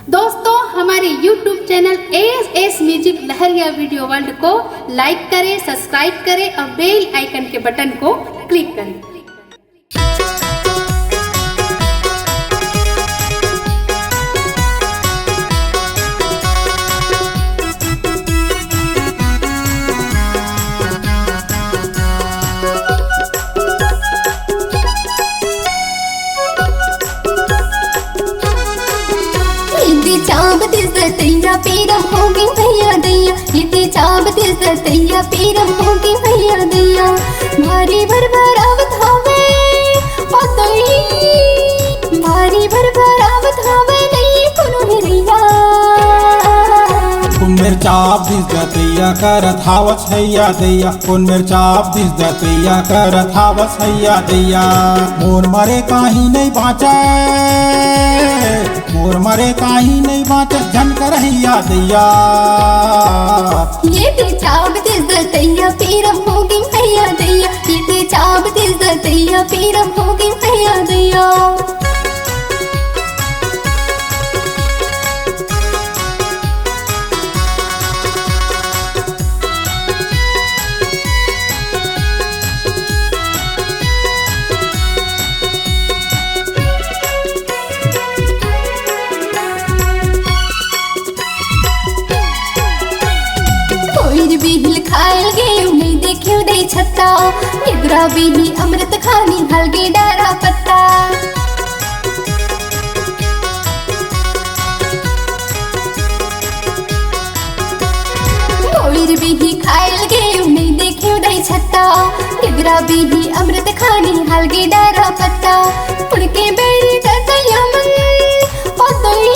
दोस्तों हमारे YouTube channel AS music लहरिया वीडियो वर्ल्ड को लाइक करें, सब्सक्राइब करें और बेल आइकन के बटन को क्लिक करें। चाब दिसतैया पीरम होगी भैया दैया, इति चाब दिसतैया पीरम होगी भैया दैया। भारी भरभरावत हवे पतई, भारी भरभरावत हवे नहीं कोनो हिरैया। कुन्मेर चाप दिसतैया करत हावस हैया दैया, कुन्मेर चाप दिसतैया करत हावस हैया दैया। मोर मरे काही नहीं बाँचे, मोर मरे काही नहीं बाँचे झन कर हैया दैया। ये चाब दिसतैया पीरम होगी भैया दैया, ये चाब दिसतैया पीरम होगी भैया दैया। बिहिल खायल गे नहीं देखियो दे छत्ता, इधरा बिही अमृत खानी हलगे डारा पत्ता। मोर बिही खायल गे नहीं देखियो दे छत्ता, इधरा बिही अमृत खानी हलगे डारा पत्ता। पुड़के बेरी ततैया मन पतई,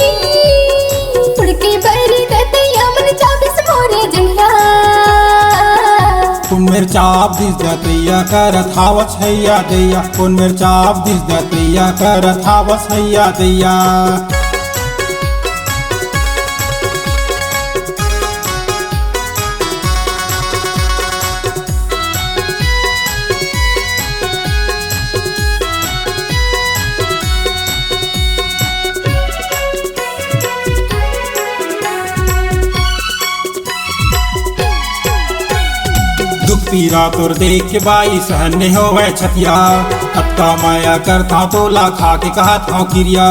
पुड़के बेरी ततैया मन चाबिस मोरे जंगला। कुन्मेर चाप दिसतैया करत हावस हैया दैया, कुन्मेर चाप दिसतैया करत हावस हैया दैया। दुख पीरा तोर देख के बाई सहने होवे छतिया, अत्ता माया करता तो ला खा के कहत हूँ क्रिया।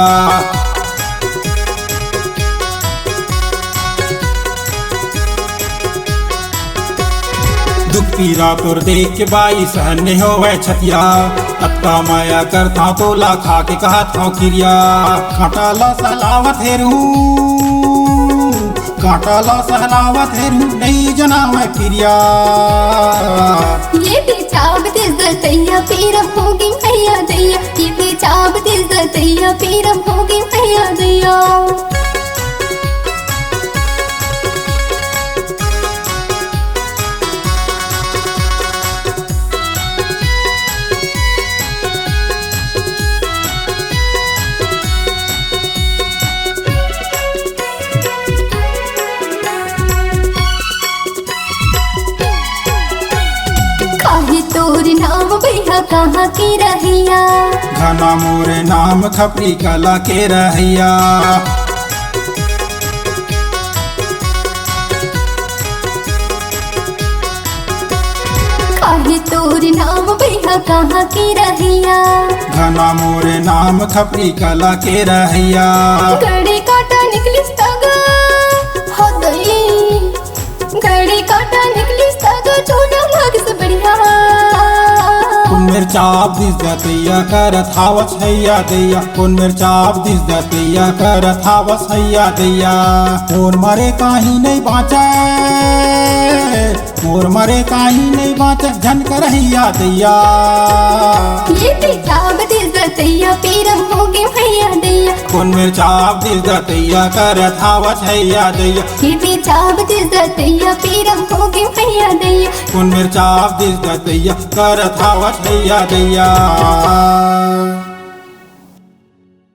दुख पीरा तोर देख के बाई सहने होवे छतिया, अत्ता माया करता तो ला खा के कहत हूँ क्रिया। कांटा ला सहलावत हेरू, कांटा ला सहलावत हेरू नहीं जना मैं क्रिया। ये चाब दिसतैया पीरम होगी भैया दैया, ये चाब दिसतैया पीरम होगी भैया दैया। तोर नाम भैया कहाँ के रहिया, घना मोरे नाम खपरी कला के रहिया। काहे तोर नाम भैया कहाँ के रहिया, घना मोरे नाम खपरी कला के रहिया। गड़े काटा निकलिस तगा हो दई, गड़े काटा निकलिस तगा छोड़ा भाग से बढ़िया। कुन्मेर चाप दिसतैया करत हावस हैया दैया, कुन्मेर चाप दिसतैया करत हावस हैया दैया। मोर मरे काही नहीं बाँचे, मोर मरे काही नहीं बाँचे झन कर हैया दैया। ये चाब दिसतैया पीरम होगी भैया दैया, कुन्मेर चाप दिसतैया करत हावस हैया दैया, ये चाब दिसतैया पीरम होगी भैया दैया। कुन्मेर चाप दिसतैया करत हावस हैया दैया।